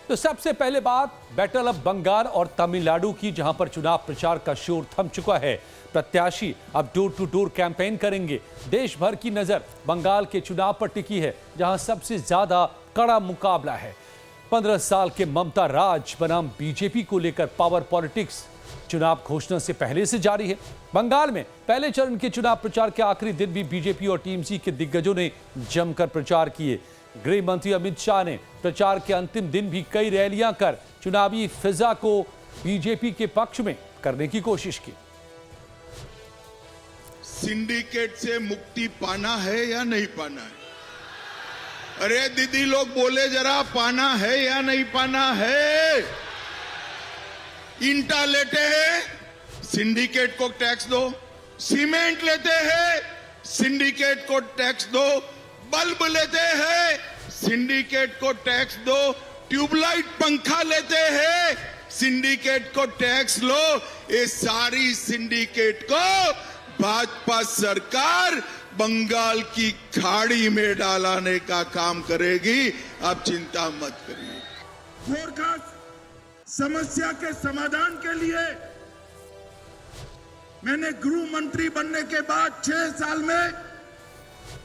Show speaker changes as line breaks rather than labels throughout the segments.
तो सबसे पहले बात बैटल ऑफ बंगाल और तमिलनाडु की, जहां पर चुनाव प्रचार का शोर थम चुका है। प्रत्याशी अब डोर टू डोर कैंपेन करेंगे। देश भर की नजर बंगाल के चुनाव पर टिकी है, जहां सबसे ज्यादा कड़ा मुकाबला है। 15 साल के ममता राज बनाम बीजेपी को लेकर पावर पॉलिटिक्स चुनाव घोषणा से पहले से जारी है। बंगाल में पहले चरण के चुनाव प्रचार के आखिरी दिन भी बीजेपी और टीएमसी के दिग्गजों ने जमकर प्रचार किए। गृह मंत्री अमित शाह ने प्रचार के अंतिम दिन भी कई रैलियां कर चुनावी फिजा को बीजेपी के पक्ष में करने की कोशिश की।
सिंडिकेट से मुक्ति पाना है या नहीं पाना है? अरे दीदी लोग बोले जरा, पाना है या नहीं पाना है? ईंटा लेते हैं, सिंडिकेट को टैक्स दो। सीमेंट लेते हैं, सिंडिकेट को टैक्स दो। बल्ब लेते हैं, सिंडिकेट को टैक्स दो। ट्यूबलाइट पंखा लेते हैं, सिंडिकेट को टैक्स लो। ये सारी सिंडिकेट को भाजपा सरकार बंगाल की खाड़ी में डालने का काम करेगी। आप चिंता मत करिए।
गोरखा समस्या के समाधान के लिए मैंने गृह मंत्री बनने के बाद 6 साल में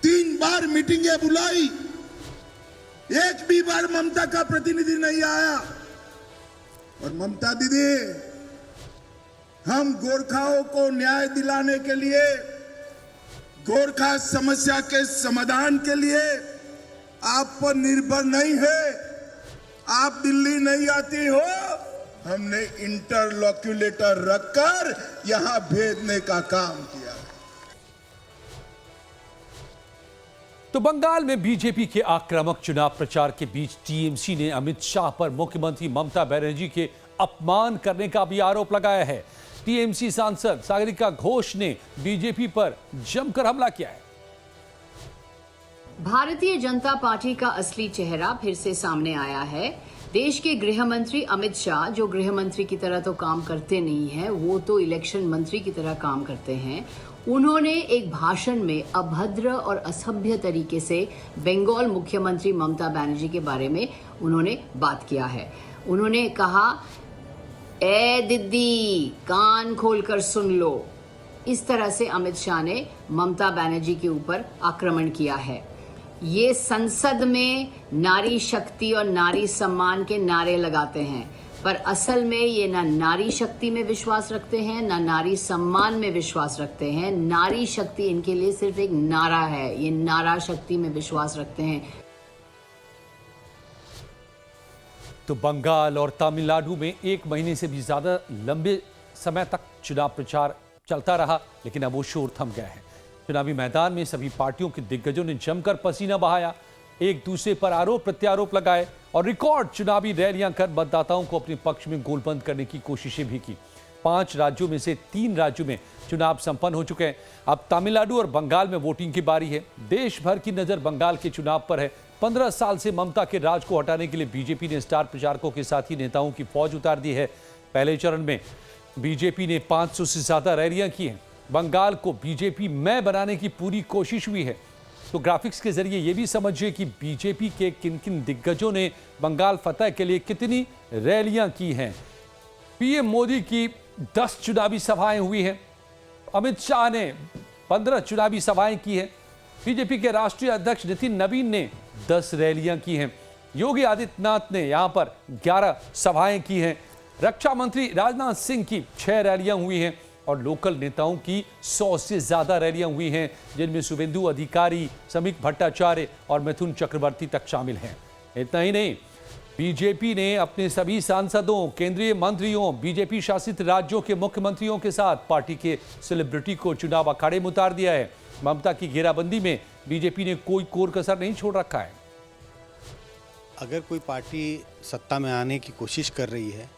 3 बार मीटिंगें बुलाई। एक भी बार ममता का प्रतिनिधि नहीं आया। और ममता दीदी, हम गोरखाओं को न्याय दिलाने के लिए, गोरखा समस्या के समाधान के लिए आप पर निर्भर नहीं है। आप दिल्ली नहीं आती हो, हमने इंटरलॉक्यूलेटर रखकर यहां भेजने का काम किया।
तो बंगाल में बीजेपी के आक्रामक चुनाव प्रचार के बीच टीएमसी ने अमित शाह पर मुख्यमंत्री ममता बनर्जी के अपमान करने का भी आरोप लगाया है। टीएमसी सांसद सागरिका घोष ने बीजेपी पर जमकर हमला किया है।
भारतीय जनता पार्टी का असली चेहरा फिर से सामने आया है। देश के गृह मंत्री अमित शाह, जो गृह मंत्री की तरह तो काम करते नहीं हैं, वो तो इलेक्शन मंत्री की तरह काम करते हैं। उन्होंने एक भाषण में अभद्र और असभ्य तरीके से बंगाल मुख्यमंत्री ममता बनर्जी के बारे में उन्होंने बात किया है। उन्होंने कहा, ए दीदी कान खोलकर सुन लो। इस तरह से अमित शाह ने ममता बनर्जी के ऊपर आक्रमण किया है। ये संसद में नारी शक्ति और नारी सम्मान के नारे लगाते हैं, पर असल में ये ना नारी शक्ति में विश्वास रखते हैं, ना नारी सम्मान में विश्वास रखते हैं। नारी शक्ति इनके लिए सिर्फ एक नारा है। ये नारा शक्ति में विश्वास रखते हैं।
तो बंगाल और तमिलनाडु में 1 महीने से भी ज्यादा लंबे समय तक चुनाव प्रचार चलता रहा, लेकिन अब वो शोर थम गया है। चुनावी मैदान में सभी पार्टियों के दिग्गजों ने जमकर पसीना बहाया, एक दूसरे पर आरोप प्रत्यारोप लगाए और रिकॉर्ड चुनावी रैलियां कर मतदाताओं को अपने पक्ष में गोलबंद करने की कोशिशें भी की। 5 राज्यों में से 3 राज्यों में चुनाव संपन्न हो चुके हैं। अब तमिलनाडु और बंगाल में वोटिंग की बारी है। देश भर की नजर बंगाल के चुनाव पर है। 15 साल से ममता के राज को हटाने के लिए बीजेपी ने स्टार प्रचारकों के साथ ही नेताओं की फौज उतार दी है। पहले चरण में बीजेपी ने 500 से ज्यादा रैलियां की हैं। बंगाल को बीजेपी में बनाने की पूरी कोशिश हुई है। तो ग्राफिक्स के जरिए यह भी समझिए कि बीजेपी के किन किन दिग्गजों ने बंगाल फतह के लिए कितनी रैलियां की हैं। पीएम मोदी की 10 चुनावी सभाएं हुई हैं। अमित शाह ने 15 चुनावी सभाएं की हैं। बीजेपी के राष्ट्रीय अध्यक्ष नितिन नवीन ने 10 रैलियां की हैं। योगी आदित्यनाथ ने यहां पर 11 सभाएं की हैं। रक्षा मंत्री राजनाथ सिंह की 6 रैलियां हुई हैं और लोकल नेताओं की 100 से ज्यादा रैलियां हुई हैं, जिनमें शुभेंदु अधिकारी, समीक भट्टाचार्य और मिथुन चक्रवर्ती तक शामिल हैं। इतना ही नहीं, बीजेपी ने अपने सभी सांसदों, केंद्रीय मंत्रियों, बीजेपी शासित राज्यों के मुख्यमंत्रियों के साथ पार्टी के सेलिब्रिटी को चुनाव अखाड़े में उतार दिया है। ममता की घेराबंदी में बीजेपी ने कोई कोर कसर नहीं छोड़ रखा है।
अगर कोई पार्टी सत्ता में आने की कोशिश कर रही है,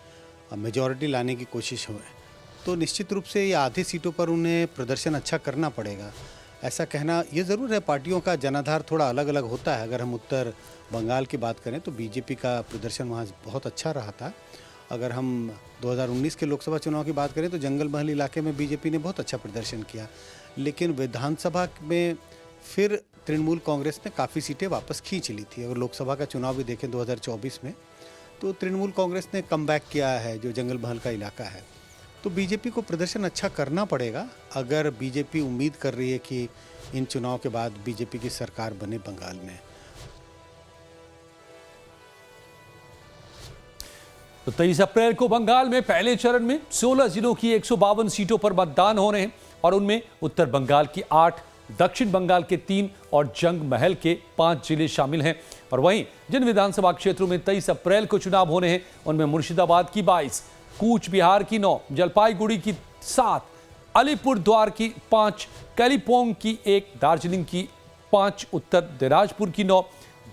मेजॉरिटी लाने की कोशिश हो, तो निश्चित रूप से ये आधी सीटों पर उन्हें प्रदर्शन अच्छा करना पड़ेगा। ऐसा कहना ये ज़रूर है, पार्टियों का जनाधार थोड़ा अलग अलग होता है। अगर हम उत्तर बंगाल की बात करें तो बीजेपी का प्रदर्शन वहाँ बहुत अच्छा रहा था। अगर हम 2019 के लोकसभा चुनाव की बात करें तो जंगल महल इलाके में बीजेपी ने बहुत अच्छा प्रदर्शन किया, लेकिन विधानसभा में फिर तृणमूल कांग्रेस ने काफ़ी सीटें वापस खींच ली थी। अगर लोकसभा का चुनाव भी देखें 2024 में, तो तृणमूल कांग्रेस ने कम बैक किया है, जो जंगल महल का इलाका है, तो बीजेपी को प्रदर्शन अच्छा करना पड़ेगा। अगर बीजेपी उम्मीद कर रही है कि इन चुनाव के बाद बीजेपी की सरकार बने बंगाल में।
तो 23 अप्रैल को बंगाल में पहले चरण में 16 जिलों की 152 सीटों पर मतदान हो रहे हैं और उनमें उत्तर बंगाल की 8, दक्षिण बंगाल के 3 और जंग महल के 5 जिले शामिल हैं। और वहीं जिन विधानसभा क्षेत्रों में 23 अप्रैल को चुनाव होने हैं उनमें मुर्शिदाबाद की 22, कूच बिहार की 9, जलपाईगुड़ी की 7, अलीपुरद्वार की 5, कालिम्पोंग की 1, दार्जिलिंग की 5, उत्तर दिनाजपुर की 9,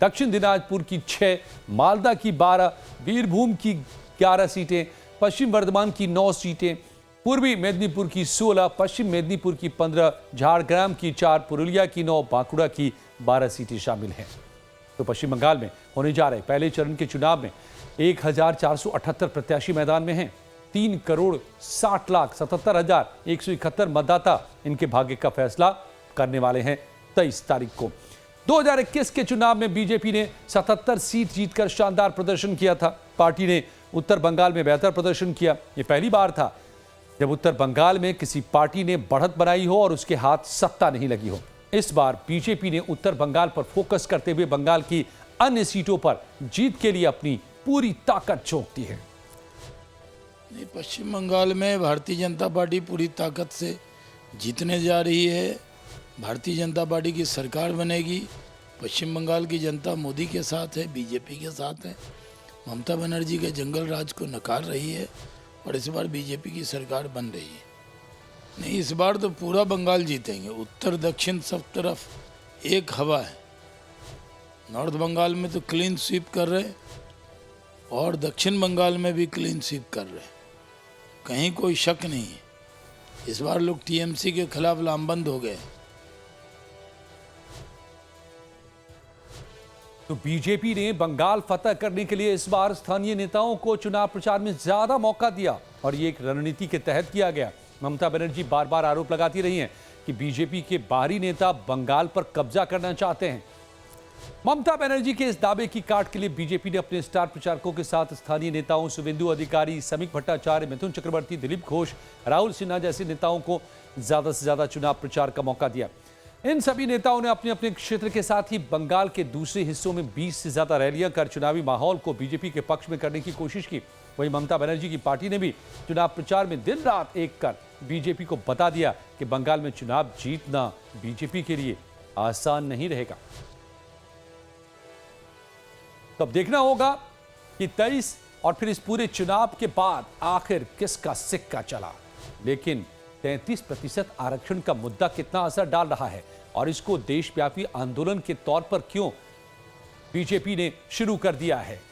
दक्षिण दिनाजपुर की 6, मालदा की 12, बीरभूम की 11 सीटें, पश्चिम वर्धमान की 9 सीटें, पूर्वी मेदिनीपुर की 16, पश्चिम मेदिनीपुर की 15, झारग्राम की 4, पुरुलिया की 9, बांकुड़ा की 12 सीटें शामिल हैं। तो पश्चिम बंगाल में होने जा रहे पहले चरण के चुनाव में 1478 प्रत्याशी मैदान में हैं। 3,60,77,171 मतदाता इनके भाग्य का फैसला करने वाले हैं 23 तारीख को। 2021 के चुनाव में बीजेपी ने 77 सीट जीतकर शानदार प्रदर्शन किया था। पार्टी ने उत्तर बंगाल में बेहतर प्रदर्शन किया। यह पहली बार था जब उत्तर बंगाल में किसी पार्टी ने बढ़त बनाई हो और उसके हाथ सत्ता नहीं लगी हो। इस बार बीजेपी ने उत्तर बंगाल पर फोकस करते हुए बंगाल की अन्य सीटों पर जीत के लिए अपनी पूरी ताकत झोंक दी है।
पश्चिम बंगाल में भारतीय जनता पार्टी पूरी ताकत से जीतने जा रही है। भारतीय जनता पार्टी की सरकार बनेगी। पश्चिम बंगाल की जनता मोदी के साथ है, बीजेपी के साथ है। ममता बनर्जी के जंगल राज को नकार रही है और इस बार बीजेपी की सरकार बन रही है। नहीं, इस बार तो पूरा बंगाल जीतेंगे। उत्तर दक्षिण सब तरफ एक हवा है। नॉर्थ बंगाल में तो क्लीन स्वीप कर रहे और दक्षिण बंगाल में भी क्लीन स्वीप कर रहे, कहीं कोई शक नहीं है। इस बार लोग टीएमसी के खिलाफ लामबंद हो गए।
तो बीजेपी ने बंगाल फतह करने के लिए इस बार स्थानीय नेताओं को चुनाव प्रचार में ज्यादा मौका दिया और ये एक रणनीति के तहत किया गया। ममता बनर्जी बार बार आरोप लगाती रही हैं कि बीजेपी के बाहरी नेता बंगाल पर कब्जा करना चाहते हैं। ममता बनर्जी के इस दावे की काट के लिए बीजेपी ने अपने स्टार प्रचारकों के साथ स्थानीय नेताओं शुभेंदु अधिकारी, समीक भट्टाचार्य, मिथुन चक्रवर्ती, दिलीप घोष, राहुल सिन्हा जैसे नेताओं को ज्यादा से ज्यादा चुनाव प्रचार का मौका दिया। इन सभी नेताओं ने अपने अपने क्षेत्र के साथ ही बंगाल के दूसरे हिस्सों में 20 से ज्यादा रैलियां कर चुनावी माहौल को बीजेपी के पक्ष में करने की कोशिश की। वहीं ममता बनर्जी की पार्टी ने भी चुनाव प्रचार में दिन रात एक कर बीजेपी को बता दिया कि बंगाल में चुनाव जीतना बीजेपी के लिए आसान नहीं रहेगा। तो अब देखना होगा कि 23 और फिर इस पूरे चुनाव के बाद आखिर किसका सिक्का चला। लेकिन 33% आरक्षण का मुद्दा कितना असर डाल रहा है और इसको देशव्यापी आंदोलन के तौर पर क्यों बीजेपी ने शुरू कर दिया है,